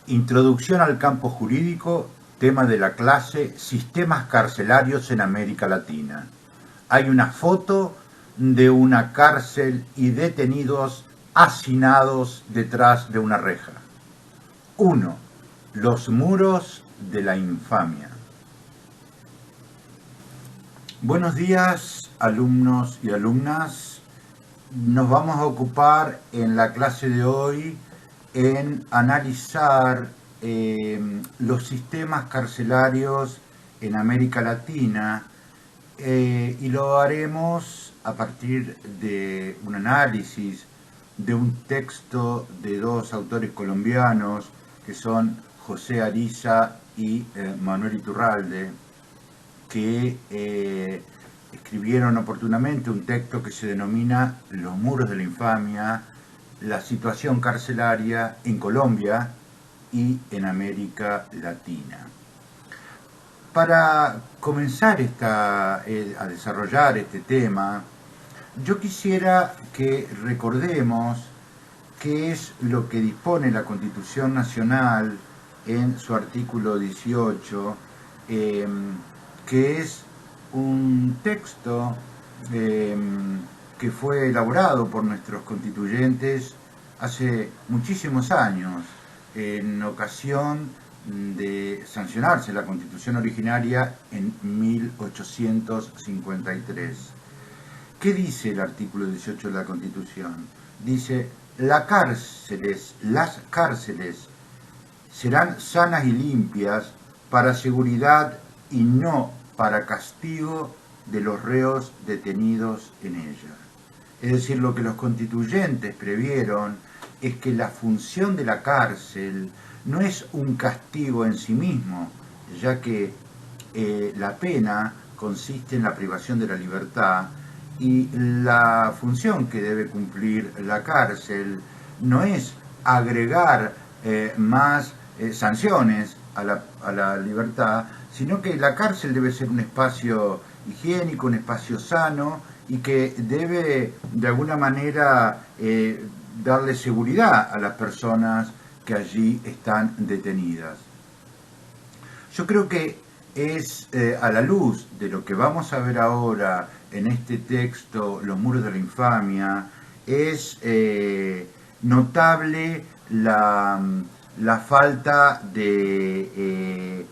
Introducción al campo jurídico, tema de la clase Sistemas carcelarios en América Latina. Hay una foto de una cárcel y detenidos hacinados detrás de una reja. 1. Los muros de la infamia. Buenos días, alumnos y alumnas. Nos vamos a ocupar en la clase de hoy en analizar los sistemas carcelarios en América Latina y lo haremos a partir de un análisis de un texto de dos autores colombianos que son José Ariza y Manuel Iturralde, que escribieron oportunamente un texto que se denomina Los muros de la infamia, la situación carcelaria en Colombia y en América Latina. Para comenzar a desarrollar este tema, yo quisiera que recordemos qué es lo que dispone la Constitución Nacional en su artículo 18, que es un texto que fue elaborado por nuestros constituyentes hace muchísimos años, en ocasión de sancionarse la Constitución originaria en 1853. ¿Qué dice el artículo 18 de la Constitución? Dice: las cárceles serán sanas y limpias para seguridad y no para castigo de los reos detenidos en ella. Es decir, lo que los constituyentes previeron es que la función de la cárcel no es un castigo en sí mismo, ya que la pena consiste en la privación de la libertad, y la función que debe cumplir la cárcel no es agregar más sanciones a la libertad, sino que la cárcel debe ser un espacio higiénico, un espacio sano, y que debe de alguna manera darle seguridad a las personas que allí están detenidas. Yo creo que es a la luz de lo que vamos a ver ahora en este texto, Los muros de la infamia, es notable la falta de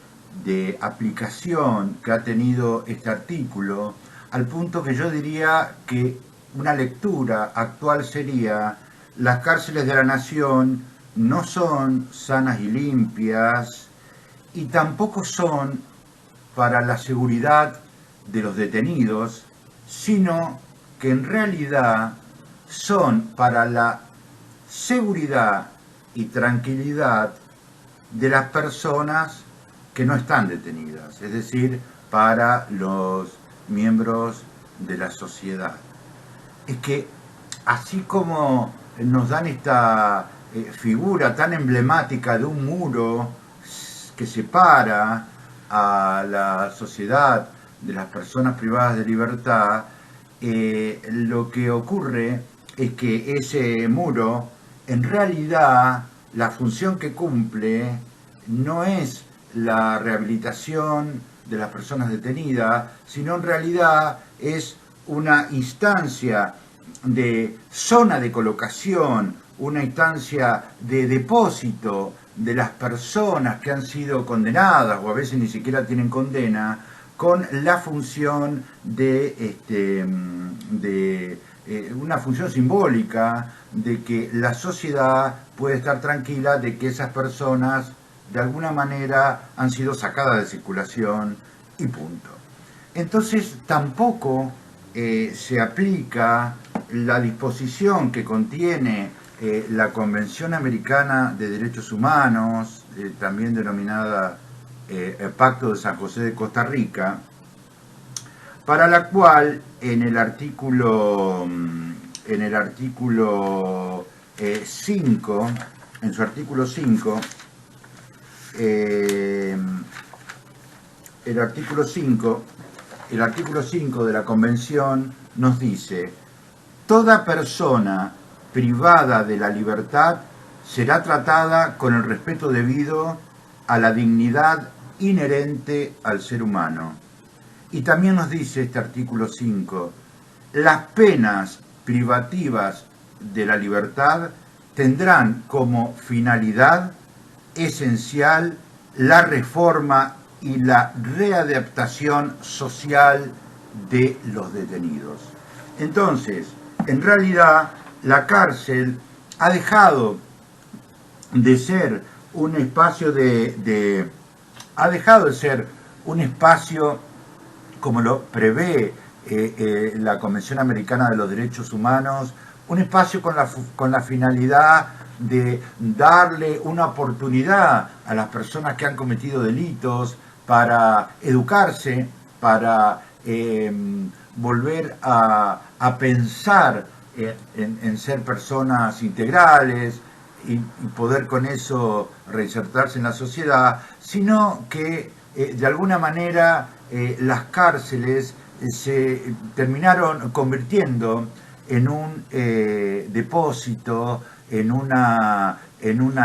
aplicación que ha tenido este artículo, al punto que yo diría que una lectura actual sería: las cárceles de la nación no son sanas y limpias y tampoco son para la seguridad de los detenidos, sino que en realidad son para la seguridad y tranquilidad de las personas que no están detenidas, es decir, para los miembros de la sociedad. Es que así como nos dan esta figura tan emblemática de un muro que separa a la sociedad de las personas privadas de libertad, lo que ocurre es que ese muro, en realidad, la función que cumple no es la rehabilitación de las personas detenidas, sino en realidad es una instancia de zona de colocación, una instancia de depósito de las personas que han sido condenadas o a veces ni siquiera tienen condena, con la función de una función simbólica de que la sociedad puede estar tranquila de que esas personas de alguna manera han sido sacadas de circulación y punto. Entonces tampoco se aplica la disposición que contiene la Convención Americana de Derechos Humanos, también denominada el Pacto de San José de Costa Rica, para la cual en el artículo 5, en su artículo 5, el artículo 5 de la Convención nos dice: toda persona privada de la libertad será tratada con el respeto debido a la dignidad inherente al ser humano. Y también nos dice este artículo 5, las penas privativas de la libertad tendrán como finalidad esencial la reforma y la readaptación social de los detenidos. Entonces, en realidad, la cárcel ha dejado de ser un espacio ha dejado de ser un espacio como lo prevé la Convención Americana de los Derechos Humanos, un espacio con la finalidad de darle una oportunidad a las personas que han cometido delitos para educarse, para volver a pensar en ser personas integrales y poder con eso reinsertarse en la sociedad, sino que de alguna manera las cárceles se terminaron convirtiendo en un depósito, en una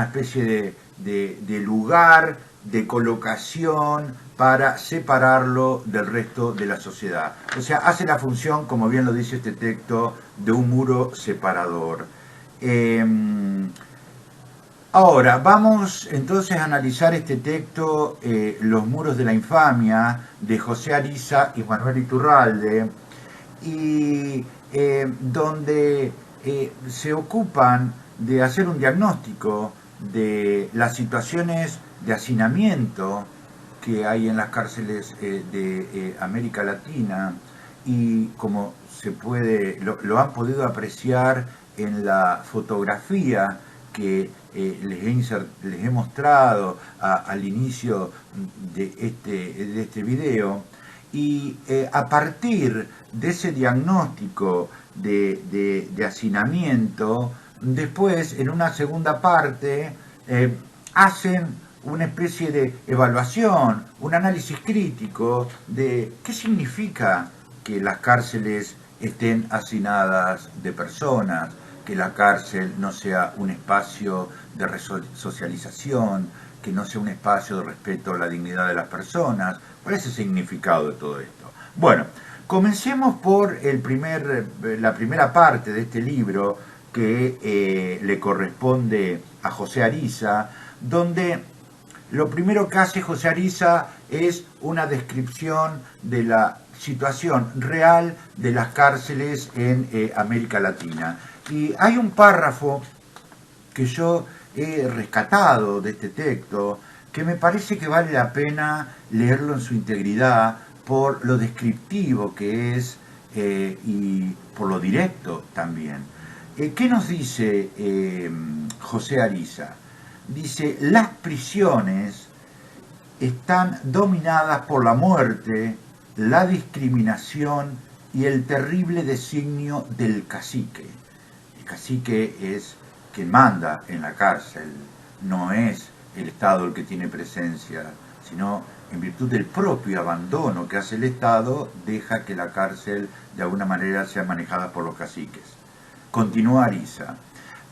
especie de lugar de colocación para separarlo del resto de la sociedad. O sea, hace la función, como bien lo dice este texto, de un muro separador. Ahora, vamos entonces a analizar este texto, Los muros de la infamia, de José Ariza y Manuel Iturralde, y donde se ocupan de hacer un diagnóstico de las situaciones de hacinamiento que hay en las cárceles de América Latina, y como lo han podido apreciar en la fotografía que les he mostrado al inicio de este video, y a partir de ese diagnóstico de hacinamiento, después en una segunda parte hacen una especie de evaluación, un análisis crítico de qué significa que las cárceles estén hacinadas de personas, que la cárcel no sea un espacio de resocialización, que no sea un espacio de respeto a la dignidad de las personas. ¿Cuál es el significado de todo esto? Bueno, comencemos por la primera parte de este libro que le corresponde a José Ariza, donde lo primero que hace José Ariza es una descripción de la situación real de las cárceles en América Latina. Y hay un párrafo que yo he rescatado de este texto que me parece que vale la pena leerlo en su integridad por lo descriptivo que es y por lo directo también. ¿Qué nos dice José Ariza? Dice, las prisiones están dominadas por la muerte, la discriminación y el terrible designio del cacique. El cacique es quien manda en la cárcel, no es el Estado el que tiene presencia, sino en virtud del propio abandono que hace el Estado, deja que la cárcel de alguna manera sea manejada por los caciques. Continúa Ariza.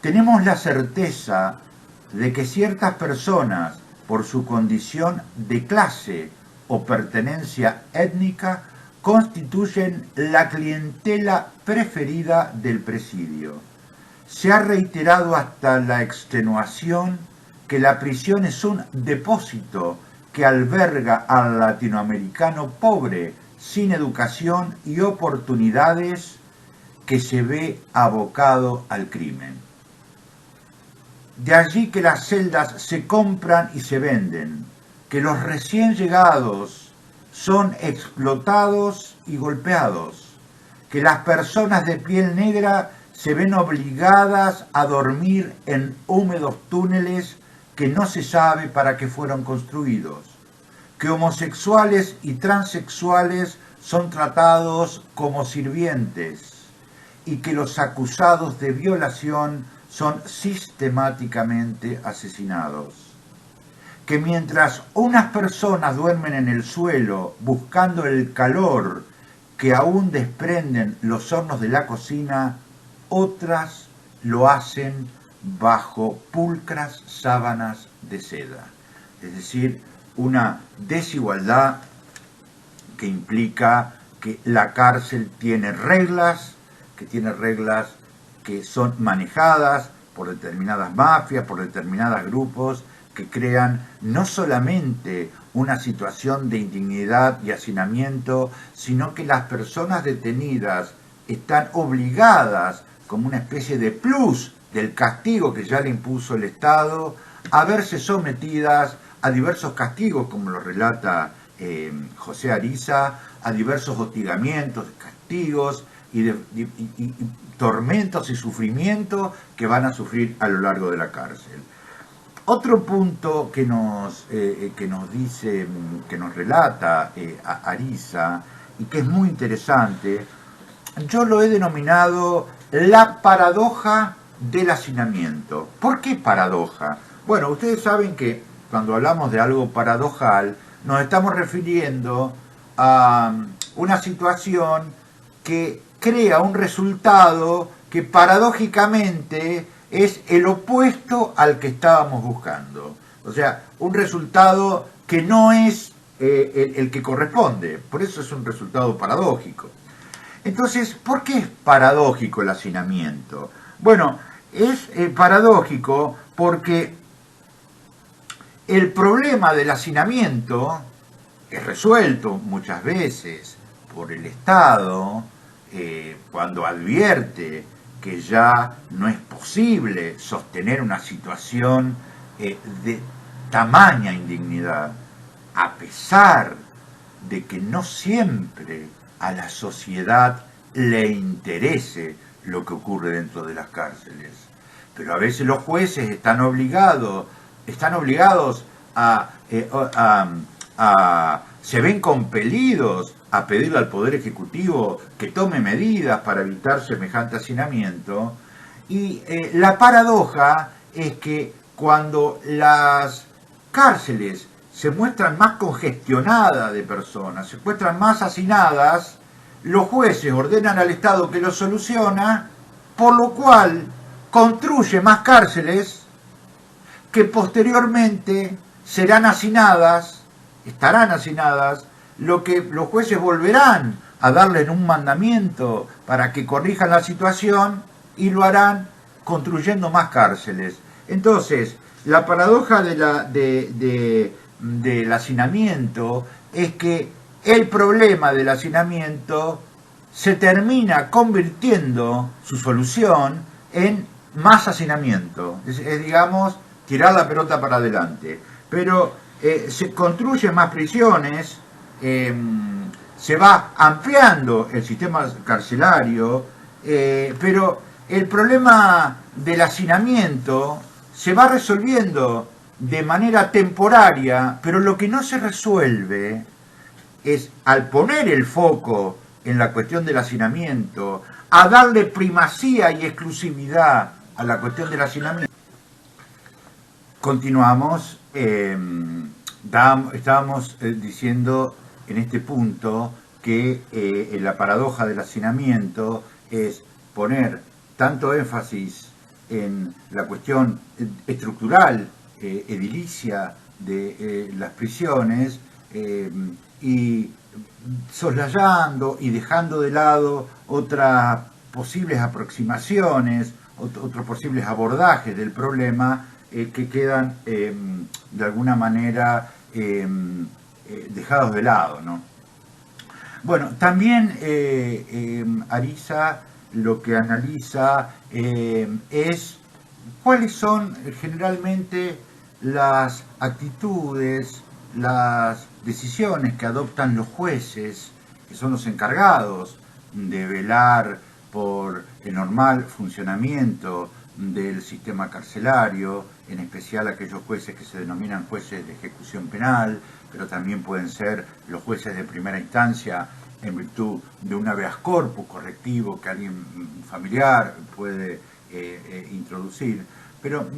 Tenemos la certeza de que ciertas personas, por su condición de clase o pertenencia étnica, constituyen la clientela preferida del presidio. Se ha reiterado hasta la extenuación que la prisión es un depósito que alberga al latinoamericano pobre, sin educación y oportunidades, que se ve abocado al crimen. De allí que las celdas se compran y se venden, que los recién llegados son explotados y golpeados, que las personas de piel negra se ven obligadas a dormir en húmedos túneles que no se sabe para qué fueron construidos, que homosexuales y transexuales son tratados como sirvientes y que los acusados de violación son sistemáticamente asesinados. Que mientras unas personas duermen en el suelo buscando el calor que aún desprenden los hornos de la cocina, otras lo hacen bajo pulcras sábanas de seda. Es decir, una desigualdad que implica que la cárcel tiene reglas que son manejadas por determinadas mafias, por determinados grupos que crean no solamente una situación de indignidad y hacinamiento, sino que las personas detenidas están obligadas, como una especie de plus del castigo que ya le impuso el Estado, a verse sometidas a diversos castigos, como lo relata José Ariza, a diversos hostigamientos, castigos y tormentos y sufrimientos que van a sufrir a lo largo de la cárcel. Otro punto que nos dice, que nos relata Ariza, y que es muy interesante, yo lo he denominado la paradoja del hacinamiento. ¿Por qué paradoja? Bueno, ustedes saben que cuando hablamos de algo paradojal, nos estamos refiriendo a una situación que crea un resultado que paradójicamente es el opuesto al que estábamos buscando. O sea, un resultado que no es el que corresponde. Por eso es un resultado paradójico. Entonces, ¿por qué es paradójico el hacinamiento? Bueno, es paradójico porque el problema del hacinamiento es resuelto muchas veces por el Estado cuando advierte que ya no es posible sostener una situación de tamaña indignidad, a pesar de que no siempre a la sociedad le interese lo que ocurre dentro de las cárceles. Pero a veces los jueces están obligados se ven compelidos a pedirle al Poder Ejecutivo que tome medidas para evitar semejante hacinamiento. Y la paradoja es que cuando las cárceles se muestran más congestionadas de personas, se muestran más hacinadas, los jueces ordenan al Estado que lo soluciona, por lo cual construye más cárceles que posteriormente serán hacinadas, estarán hacinadas, lo que los jueces volverán a darle un mandamiento para que corrijan la situación y lo harán construyendo más cárceles. Entonces, la paradoja del hacinamiento es que el problema del hacinamiento se termina convirtiendo su solución en más hacinamiento. Es digamos, tirar la pelota para adelante. Pero se construyen más prisiones, se va ampliando el sistema carcelario, pero el problema del hacinamiento se va resolviendo de manera temporaria, pero lo que no se resuelve es, al poner el foco en la cuestión del hacinamiento, a darle primacía y exclusividad a la cuestión del hacinamiento. Continuamos, estábamos diciendo en este punto que la paradoja del hacinamiento es poner tanto énfasis en la cuestión estructural, edilicia de las prisiones, y soslayando y dejando de lado otras posibles aproximaciones, otros posibles abordajes del problema que quedan de alguna manera dejados de lado, ¿no? Bueno, también Ariza lo que analiza es cuáles son generalmente las actitudes, las decisiones que adoptan los jueces, que son los encargados de velar por el normal funcionamiento del sistema carcelario, en especial aquellos jueces que se denominan jueces de ejecución penal, pero también pueden ser los jueces de primera instancia en virtud de un habeas corpus correctivo que alguien familiar puede introducir. Pero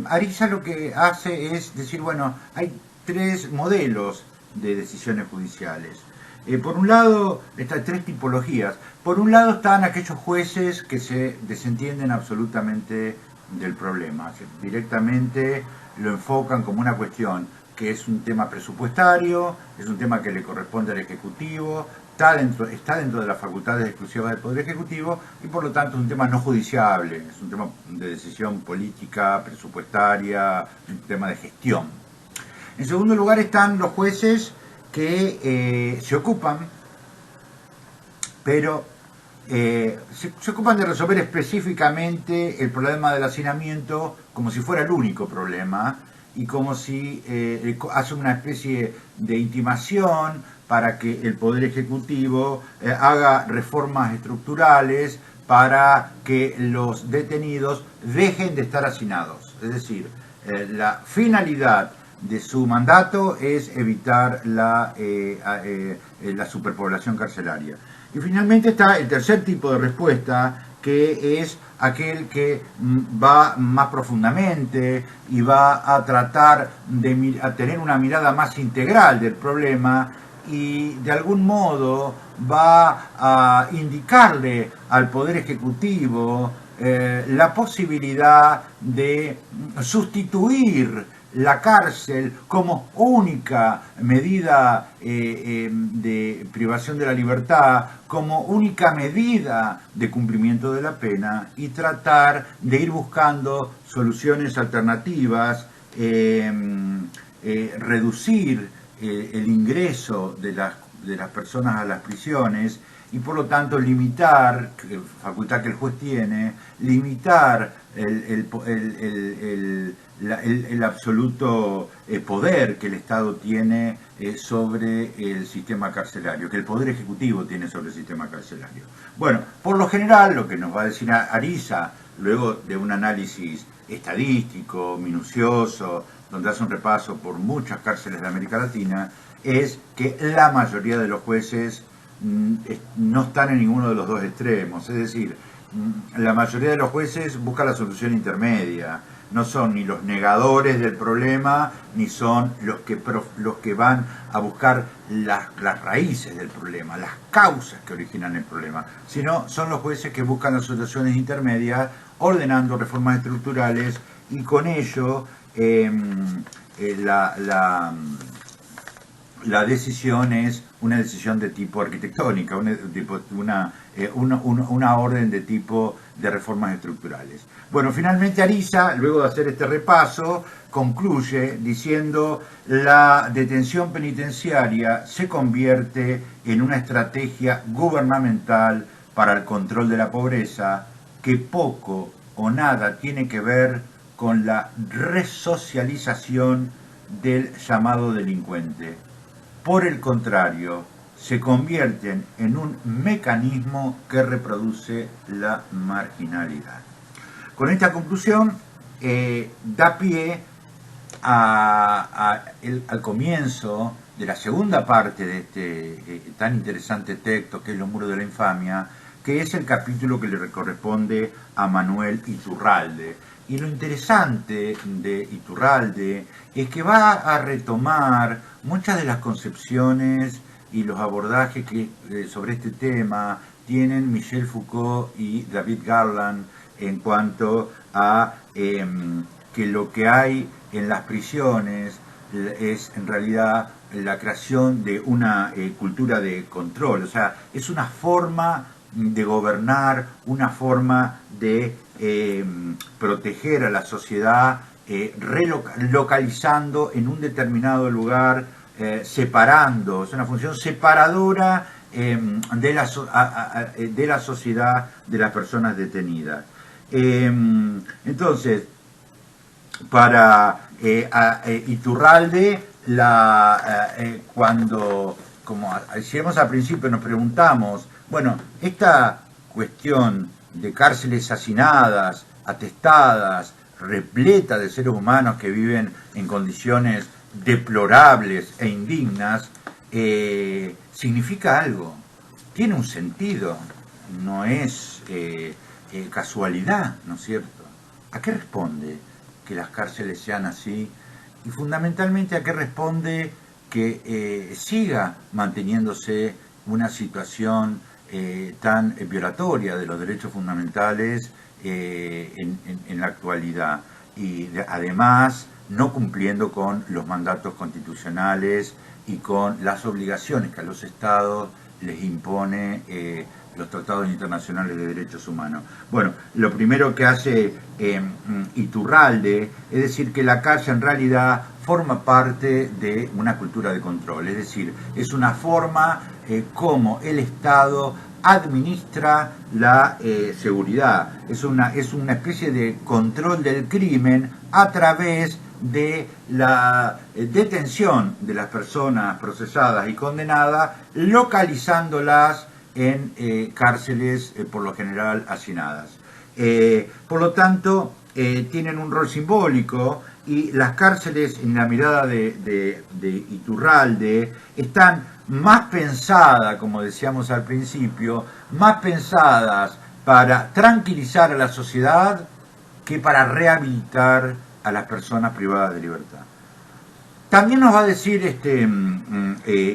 Ariza lo que hace es decir, bueno, hay tres modelos de decisiones judiciales. Por un lado, están tres tipologías. Por un lado están aquellos jueces que se desentienden absolutamente del problema. Directamente lo enfocan como una cuestión que es un tema presupuestario, es un tema que le corresponde al Ejecutivo, está dentro de las facultades exclusivas del Poder Ejecutivo y por lo tanto es un tema no judiciable, es un tema de decisión política, presupuestaria, un tema de gestión. En segundo lugar están los jueces que se ocupan, pero se ocupan de resolver específicamente el problema del hacinamiento como si fuera el único problema y como si hace una especie de intimación para que el Poder Ejecutivo haga reformas estructurales para que los detenidos dejen de estar hacinados. Es decir, la finalidad de su mandato es evitar la superpoblación carcelaria. Y finalmente está el tercer tipo de respuesta, que es aquel que va más profundamente y va a tratar de tener una mirada más integral del problema y de algún modo va a indicarle al Poder Ejecutivo la posibilidad de sustituir la cárcel como única medida de privación de la libertad, como única medida de cumplimiento de la pena y tratar de ir buscando soluciones alternativas, reducir el ingreso de las personas a las prisiones y por lo tanto limitar, facultad que el juez tiene, limitar el absoluto poder que el Estado tiene sobre el sistema carcelario, que el Poder Ejecutivo tiene sobre el sistema carcelario. Bueno, por lo general, lo que nos va a decir Ariza, luego de un análisis estadístico, minucioso, donde hace un repaso por muchas cárceles de América Latina, es que la mayoría de los jueces no están en ninguno de los dos extremos. Es decir, la mayoría de los jueces busca la solución intermedia. No son ni los negadores del problema, ni son los que van a buscar las raíces del problema, las causas que originan el problema, sino son los jueces que buscan las soluciones intermedias, ordenando reformas estructurales y con ello la decisión es una decisión de tipo arquitectónica, una orden de tipo de reformas estructurales. Bueno, finalmente Ariza, luego de hacer este repaso, concluye diciendo la detención penitenciaria se convierte en una estrategia gubernamental para el control de la pobreza que poco o nada tiene que ver con la resocialización del llamado delincuente. Por el contrario, se convierten en un mecanismo que reproduce la marginalidad. Con esta conclusión da pie al comienzo de la segunda parte de este tan interesante texto que es Los muros de la infamia, que es el capítulo que le corresponde a Manuel Iturralde. Y lo interesante de Iturralde es que va a retomar muchas de las concepciones y los abordajes que sobre este tema tienen Michel Foucault y David Garland en cuanto a que lo que hay en las prisiones es en realidad la creación de una cultura de control, o sea, es una forma de gobernar, una forma de proteger a la sociedad, relocalizando en un determinado lugar, separando, es una función separadora de la sociedad de las personas detenidas. Entonces, para Iturralde, cuando, como decíamos al principio, nos preguntamos, bueno, esta cuestión de cárceles hacinadas, atestadas, repletas de seres humanos que viven en condiciones deplorables e indignas, significa algo, tiene un sentido, no es casualidad, ¿no es cierto? ¿A qué responde que las cárceles sean así? Y fundamentalmente, ¿a qué responde que siga manteniéndose una situación tan violatoria de los derechos fundamentales en la actualidad. Y además no cumpliendo con los mandatos constitucionales y con las obligaciones que a los estados les impone los tratados internacionales de derechos humanos. Bueno, lo primero que hace Iturralde es decir que la cárcel en realidad forma parte de una cultura de control, es decir, es una forma como el Estado administra la seguridad, es una especie de control del crimen a través de la detención de las personas procesadas y condenadas, localizándolas en cárceles por lo general hacinadas. Por lo tanto, tienen un rol simbólico y las cárceles, en la mirada de Iturralde, están más pensadas, como decíamos al principio, más pensadas para tranquilizar a la sociedad que para rehabilitar a las personas privadas de libertad. También nos va a decir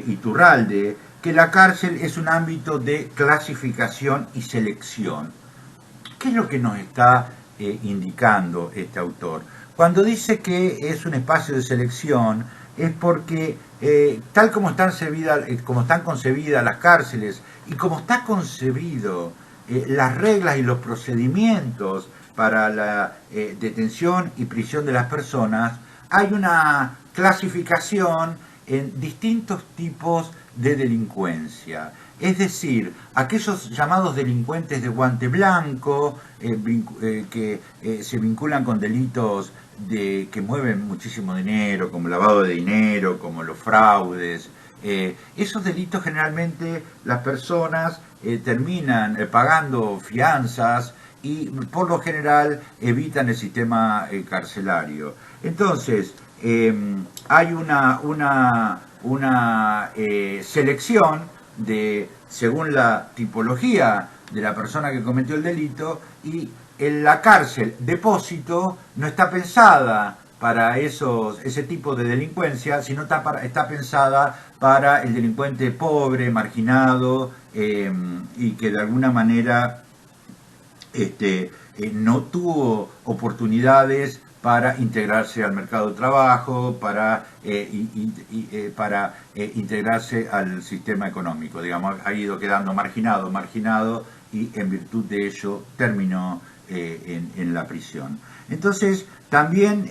Iturralde que la cárcel es un ámbito de clasificación y selección. ¿Qué es lo que nos está indicando este autor? Cuando dice que es un espacio de selección, es porque tal como están concebidas las cárceles y como está concebido las reglas y los procedimientos para la detención y prisión de las personas, hay una clasificación en distintos tipos de delincuencia. Es decir, aquellos llamados delincuentes de guante blanco, que se vinculan con delitos que mueven muchísimo dinero, como lavado de dinero, como los fraudes. Esos delitos generalmente las personas terminan pagando fianzas y por lo general evitan el sistema carcelario. Entonces, hay una selección según la tipología de la persona que cometió el delito, y en la cárcel depósito no está pensada para ese tipo de delincuencia, sino está pensada para el delincuente pobre, marginado, y que de alguna manera no tuvo oportunidades para integrarse al mercado de trabajo, para integrarse al sistema económico. Digamos, ha ido quedando marginado, y en virtud de ello terminó en la prisión. Entonces, también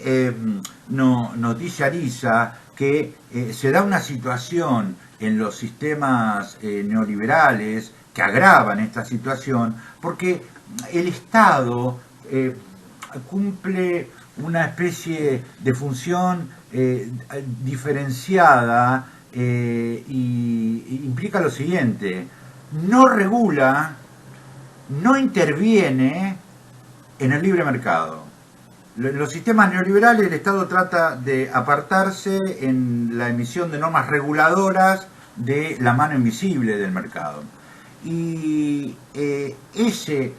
nos dice Ariza que se da una situación en los sistemas neoliberales que agravan esta situación, porque el Estado cumple una especie de función diferenciada y implica lo siguiente: no regula, no interviene en el libre mercado. En los sistemas neoliberales el Estado trata de apartarse en la emisión de normas reguladoras de la mano invisible del mercado. Y ese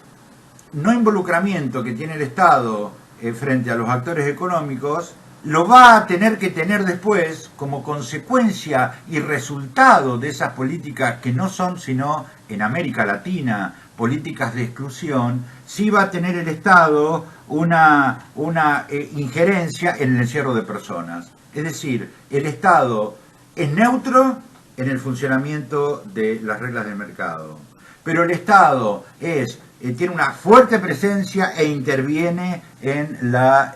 no involucramiento que tiene el Estado frente a los actores económicos lo va a tener que tener después como consecuencia y resultado de esas políticas que no son sino en América Latina políticas de exclusión. Sí va a tener el Estado una injerencia en el encierro de personas. Es decir, el Estado es neutro en el funcionamiento de las reglas del mercado, pero el Estado tiene una fuerte presencia e interviene en la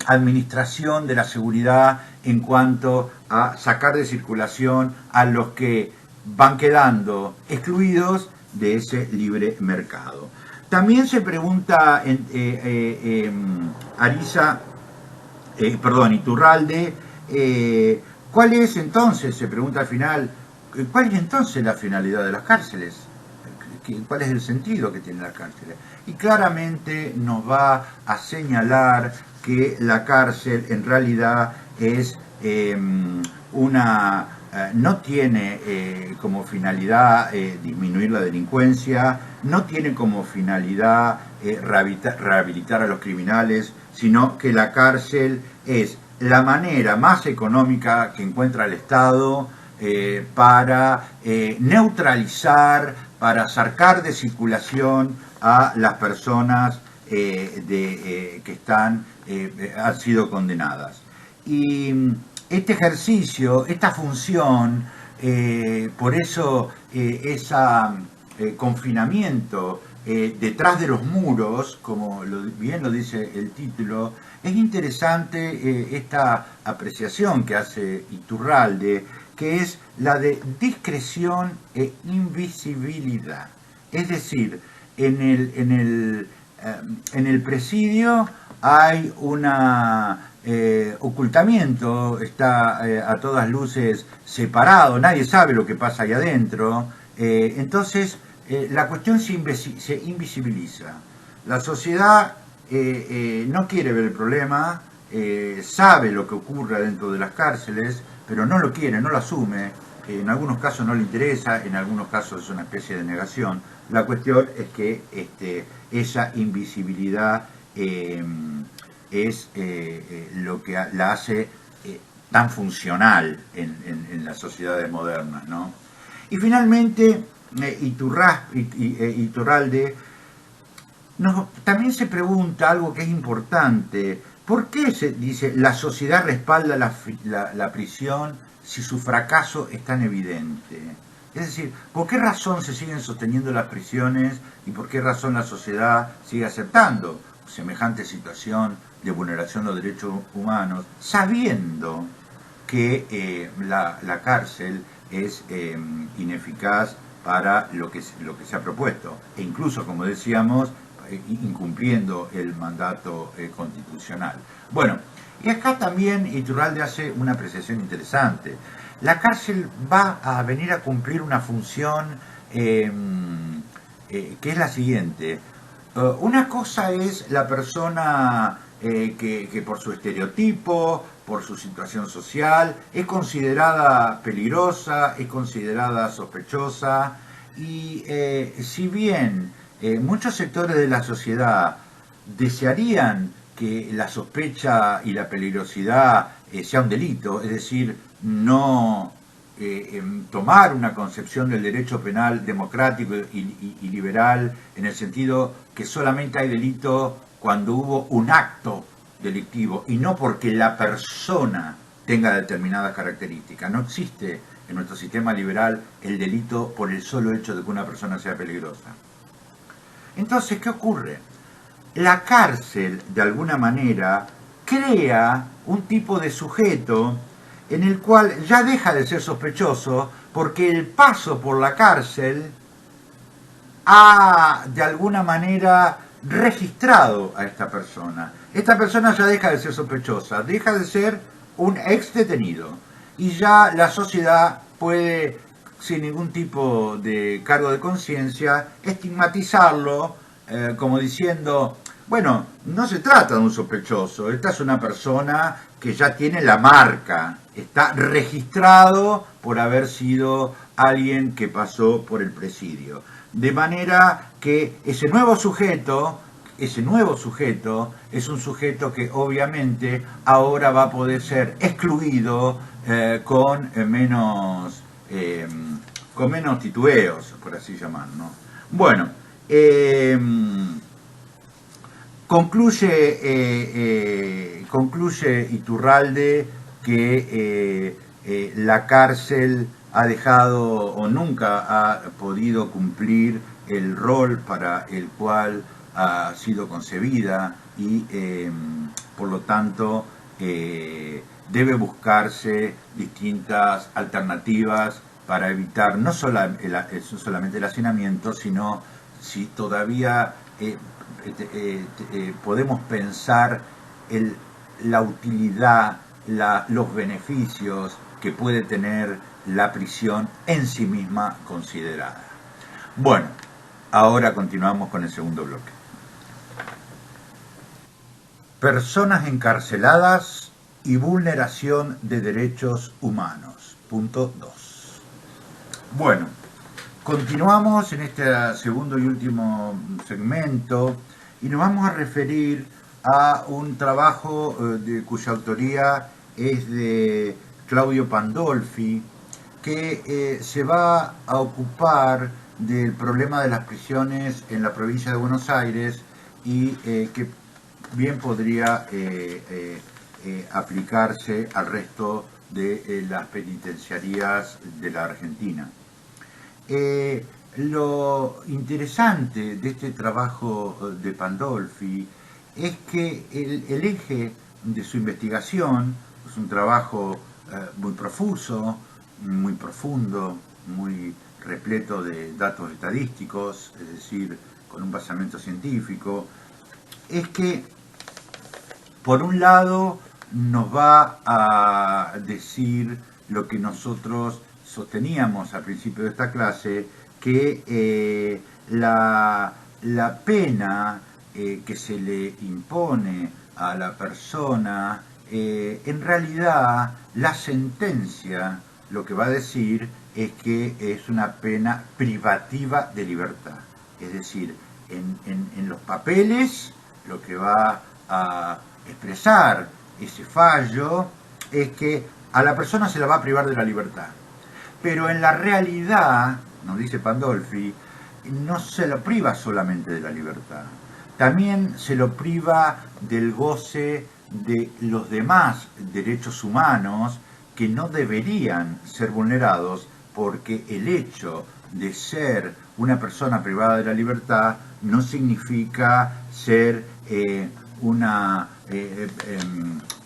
administración de la seguridad en cuanto a sacar de circulación a los que van quedando excluidos de ese libre mercado. También se pregunta Iturralde, ¿cuál es entonces, se pregunta al final, cuál es entonces la finalidad de las cárceles? ¿Cuál es el sentido que tienen las cárceles? Y claramente nos va a señalar que la cárcel en realidad es no tiene como finalidad disminuir la delincuencia, no tiene como finalidad rehabilitar a los criminales, sino que la cárcel es la manera más económica que encuentra el Estado para neutralizar, para sacar de circulación a las personas que han sido condenadas. Y este ejercicio, esta función, por eso ese confinamiento detrás de los muros, como bien lo dice el título, es interesante esta apreciación que hace Iturralde, que es la de discreción e invisibilidad. Es decir, en el presidio hay un ocultamiento, está a todas luces separado, nadie sabe lo que pasa ahí adentro, entonces la cuestión se invisibiliza. La sociedad no quiere ver el problema, sabe lo que ocurre dentro de las cárceles, pero no lo quiere, no lo asume. En algunos casos no le interesa, en algunos casos es una especie de negación. La cuestión es que esa invisibilidad es lo que la hace tan funcional en las sociedades modernas, ¿no? Y finalmente, Iturralde también se pregunta algo que es importante. ¿Por qué se dice la sociedad respalda la prisión si su fracaso es tan evidente? Es decir, ¿por qué razón se siguen sosteniendo las prisiones y por qué razón la sociedad sigue aceptando semejante situación de vulneración de los derechos humanos, sabiendo que la cárcel es ineficaz para lo que se ha propuesto? E incluso, como decíamos, incumpliendo el mandato constitucional. Bueno, y acá también Iturralde hace una apreciación interesante. La cárcel va a venir a cumplir una función que es la siguiente. Una cosa es la persona que por su estereotipo, por su situación social, es considerada peligrosa, es considerada sospechosa, y si bien muchos sectores de la sociedad desearían que la sospecha y la peligrosidad sea un delito, es decir, no tomar una concepción del derecho penal democrático y liberal en el sentido que solamente hay delito cuando hubo un acto delictivo y no porque la persona tenga determinadas características. No existe en nuestro sistema liberal el delito por el solo hecho de que una persona sea peligrosa. Entonces, ¿qué ocurre? La cárcel, de alguna manera, crea un tipo de sujeto en el cual ya deja de ser sospechoso porque el paso por la cárcel ha, de alguna manera, registrado a esta persona. Esta persona ya deja de ser sospechosa, deja de ser un ex detenido. Y ya la sociedad puede, sin ningún tipo de cargo de conciencia, estigmatizarlo como diciendo, bueno, no se trata de un sospechoso, esta es una persona que ya tiene la marca, está registrado por haber sido alguien que pasó por el presidio. De manera que ese nuevo sujeto es un sujeto que obviamente ahora va a poder ser excluido con menos titubeos, por así llamarlo, ¿no? Bueno, concluye Iturralde que la cárcel ha dejado o nunca ha podido cumplir el rol para el cual ha sido concebida y por lo tanto debe buscarse distintas alternativas para evitar no solamente el hacinamiento, sino si todavía podemos pensar la utilidad, los beneficios que puede tener la prisión en sí misma considerada. Bueno, ahora continuamos con el segundo bloque. Personas encarceladas y vulneración de derechos humanos. Punto 2. Bueno, continuamos en este segundo y último segmento y nos vamos a referir a un trabajo cuya autoría es de Claudio Pandolfi, que se va a ocupar del problema de las prisiones en la provincia de Buenos Aires y que bien podría aplicarse al resto de las penitenciarías de la Argentina. Lo interesante de este trabajo de Pandolfi es que el eje de su investigación es un trabajo muy profuso, muy profundo, muy repleto de datos estadísticos, es decir, con un basamento científico, es que por un lado nos va a decir lo que nosotros sosteníamos al principio de esta clase, que la pena que se le impone a la persona, en realidad la sentencia lo que va a decir es que es una pena privativa de libertad. Es decir, en los papeles lo que va a expresar ese fallo es que a la persona se la va a privar de la libertad. Pero en la realidad, nos dice Pandolfi, no se lo priva solamente de la libertad, también se lo priva del goce de los demás derechos humanos que no deberían ser vulnerados, porque el hecho de ser una persona privada de la libertad no significa ser una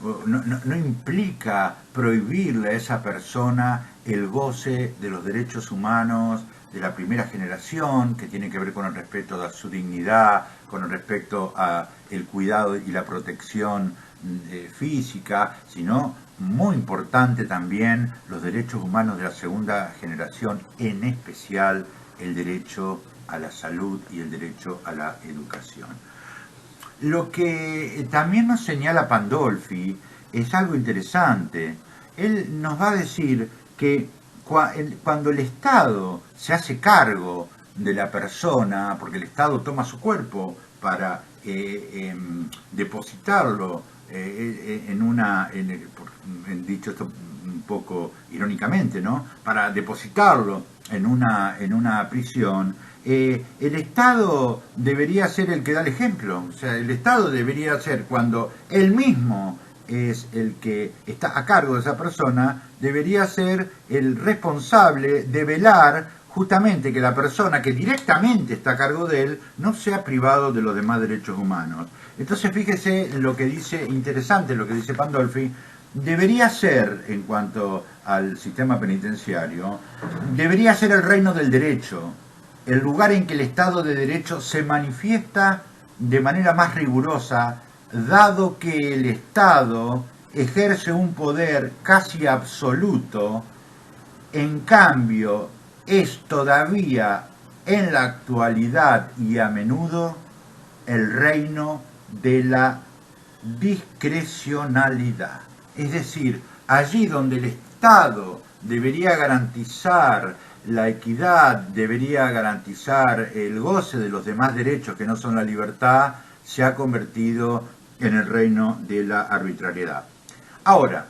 no implica prohibirle a esa persona el goce de los derechos humanos de la primera generación, que tiene que ver con el respeto a su dignidad, con el respecto a el cuidado y la protección física, sino muy importante también los derechos humanos de la segunda generación, en especial el derecho a la salud y el derecho a la educación. Lo que también nos señala Pandolfi es algo interesante. Él nos va a decir que cuando el Estado se hace cargo de la persona, porque el Estado toma su cuerpo para depositarlo en una, dicho esto un poco irónicamente, ¿no? Para depositarlo en una prisión, el Estado debería ser el que da el ejemplo. O sea, el Estado debería ser, cuando él mismo es el que está a cargo de esa persona, debería ser el responsable de velar justamente que la persona que directamente está a cargo de él no sea privado de los demás derechos humanos. Entonces fíjese lo que dice, interesante lo que dice Pandolfi, debería ser, en cuanto al sistema penitenciario, debería ser el reino del derecho, el lugar en que el Estado de Derecho se manifiesta de manera más rigurosa, dado que el Estado ejerce un poder casi absoluto. En cambio, es todavía en la actualidad y a menudo el reino de la discrecionalidad. Es decir, allí donde el Estado debería garantizar la equidad, debería garantizar el goce de los demás derechos que no son la libertad, se ha convertido en el reino de la arbitrariedad. Ahora,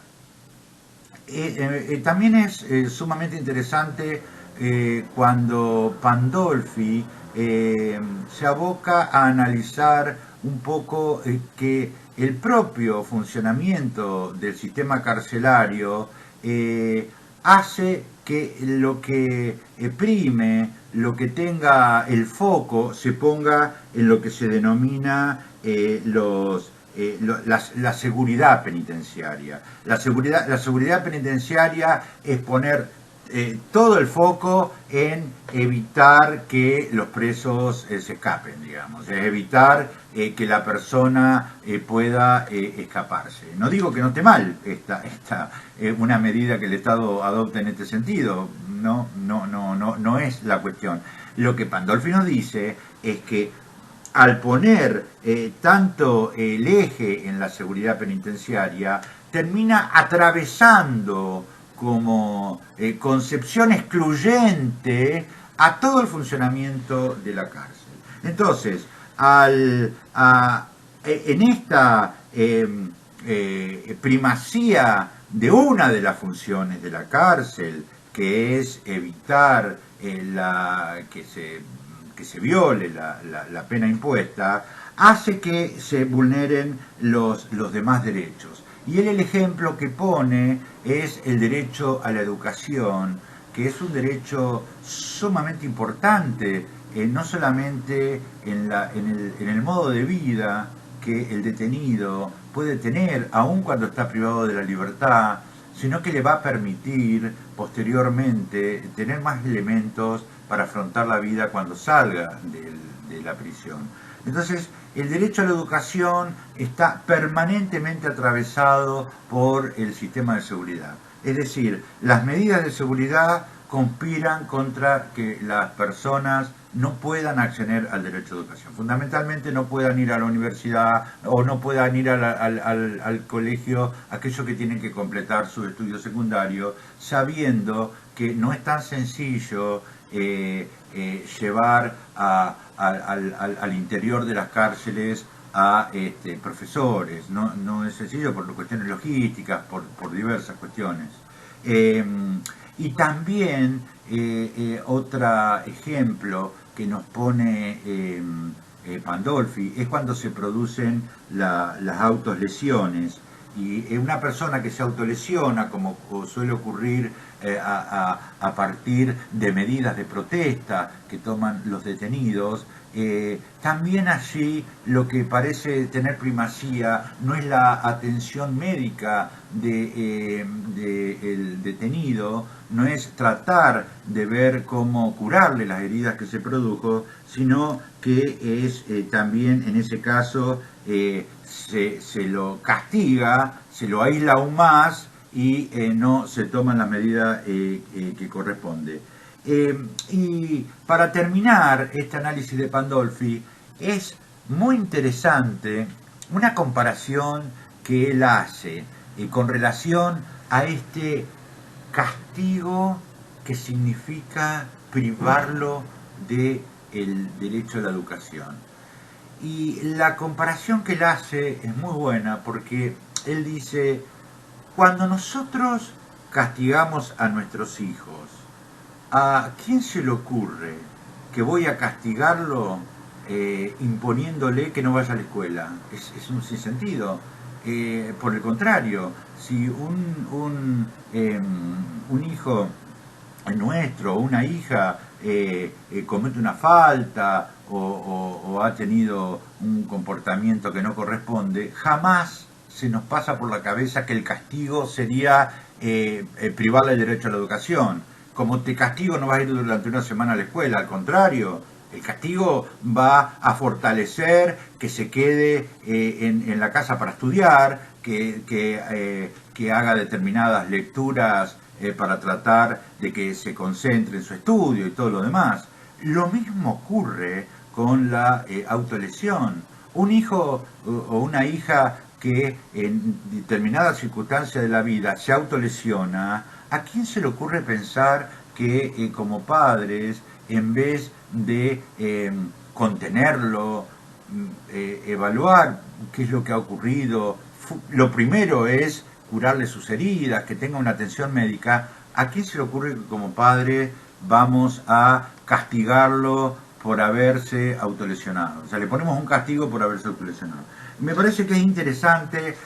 también es sumamente interesante cuando Pandolfi se aboca a analizar un poco que el propio funcionamiento del sistema carcelario hace que lo que prime, lo que tenga el foco, se ponga en lo que se denomina la seguridad penitenciaria. La seguridad penitenciaria es poner todo el foco en evitar que los presos se escapen, digamos, es evitar que la persona pueda escaparse. No digo que no esté mal esta una medida que el Estado adopta en este sentido, no es la cuestión. Lo que Pandolfi nos dice es que al poner tanto el eje en la seguridad penitenciaria, termina atravesando como concepción excluyente a todo el funcionamiento de la cárcel. Entonces, en esta primacía de una de las funciones de la cárcel, que es evitar que se viole la pena impuesta, hace que se vulneren los demás derechos. Y él el ejemplo que pone es el derecho a la educación, que es un derecho sumamente importante, no solamente en el modo de vida que el detenido puede tener, aun cuando está privado de la libertad, sino que le va a permitir posteriormente tener más elementos para afrontar la vida cuando salga de la prisión. Entonces, el derecho a la educación está permanentemente atravesado por el sistema de seguridad. Es decir, las medidas de seguridad conspiran contra que las personas no puedan acceder al derecho a educación. Fundamentalmente no puedan ir a la universidad o no puedan ir al colegio aquellos que tienen que completar su estudio secundario, sabiendo que no es tan sencillo llevar al interior de las cárceles a profesores. No es sencillo por cuestiones logísticas, por diversas cuestiones. Y también otro ejemplo que nos pone Pandolfi es cuando se producen las autolesiones. Y una persona que se autolesiona, como suele ocurrir a partir de medidas de protesta que toman los detenidos, también allí lo que parece tener primacía no es la atención médica del detenido, no es tratar de ver cómo curarle las heridas que se produjo, sino que es también en ese caso se lo castiga, se lo aísla aún más y no se toman las medidas que corresponde. Y para terminar este análisis de Pandolfi, es muy interesante una comparación que él hace con relación a este castigo que significa privarlo del derecho a la educación. Y la comparación que él hace es muy buena porque él dice, cuando nosotros castigamos a nuestros hijos, ¿a quién se le ocurre que voy a castigarlo imponiéndole que no vaya a la escuela? Es un sinsentido. Por el contrario, si un hijo nuestro, una hija, comete una falta o ha tenido un comportamiento que no corresponde, jamás se nos pasa por la cabeza que el castigo sería privarle el derecho a la educación. Como te castigo no vas a ir durante una semana a la escuela, al contrario, el castigo va a fortalecer que se quede en la casa para estudiar, que haga determinadas lecturas para tratar de que se concentre en su estudio y todo lo demás. Lo mismo ocurre con la autolesión. Un hijo o una hija que en determinadas circunstancias de la vida se autolesiona, ¿a quién se le ocurre pensar que como padres, en vez de contenerlo, evaluar qué es lo que ha ocurrido, lo primero es curarle sus heridas, que tenga una atención médica? ¿A quién se le ocurre que como padre vamos a castigarlo por haberse autolesionado? O sea, le ponemos un castigo por haberse autolesionado. Me parece que es interesante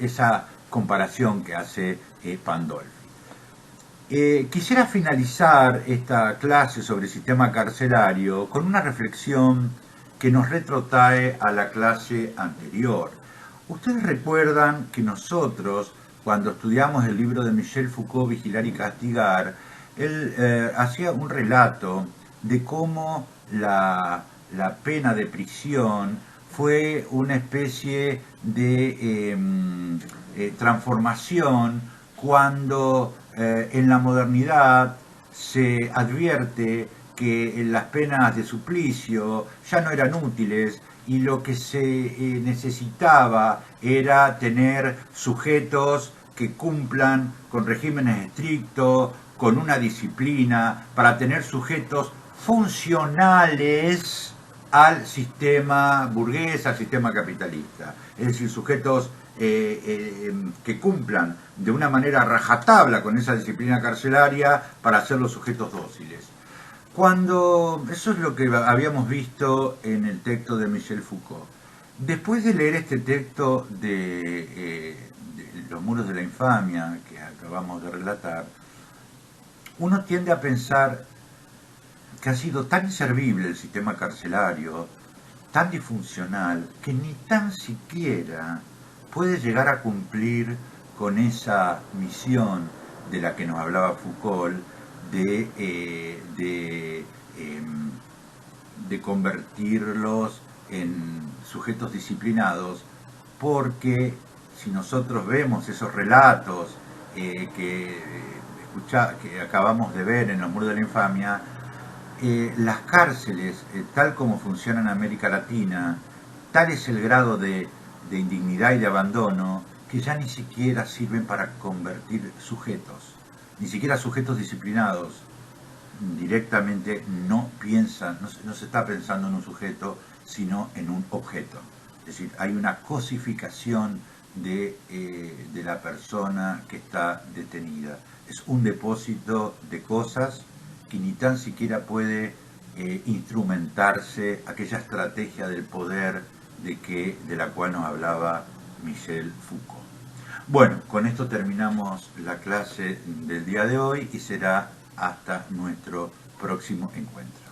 esa comparación que hace Pandolfi. Quisiera finalizar esta clase sobre el sistema carcelario con una reflexión que nos retrotrae a la clase anterior. Ustedes recuerdan que nosotros, cuando estudiamos el libro de Michel Foucault, Vigilar y Castigar, él hacía un relato de cómo la pena de prisión fue una especie de transformación cuando en la modernidad se advierte que las penas de suplicio ya no eran útiles y lo que se necesitaba era tener sujetos que cumplan con regímenes estrictos, con una disciplina, para tener sujetos funcionales al sistema burgués, al sistema capitalista. Es decir, sujetos que cumplan de una manera rajatabla con esa disciplina carcelaria para ser los sujetos dóciles. Cuando, eso es lo que habíamos visto en el texto de Michel Foucault. Después de leer este texto de Los muros de la infamia que acabamos de relatar, uno tiende a pensar que ha sido tan inservible el sistema carcelario, tan disfuncional, que ni tan siquiera puede llegar a cumplir con esa misión de la que nos hablaba Foucault, de convertirlos en sujetos disciplinados, porque si nosotros vemos esos relatos que acabamos de ver en Los muros de la infamia, las cárceles, tal como funcionan en América Latina, tal es el grado de indignidad y de abandono que ya ni siquiera sirven para convertir sujetos, ni siquiera sujetos disciplinados directamente no piensan, no se está pensando en un sujeto, sino en un objeto. Es decir, hay una cosificación de la persona que está detenida. Es un depósito de cosas que ni tan siquiera puede instrumentarse aquella estrategia del poder de la cual nos hablaba Michel Foucault. Bueno, con esto terminamos la clase del día de hoy y será hasta nuestro próximo encuentro.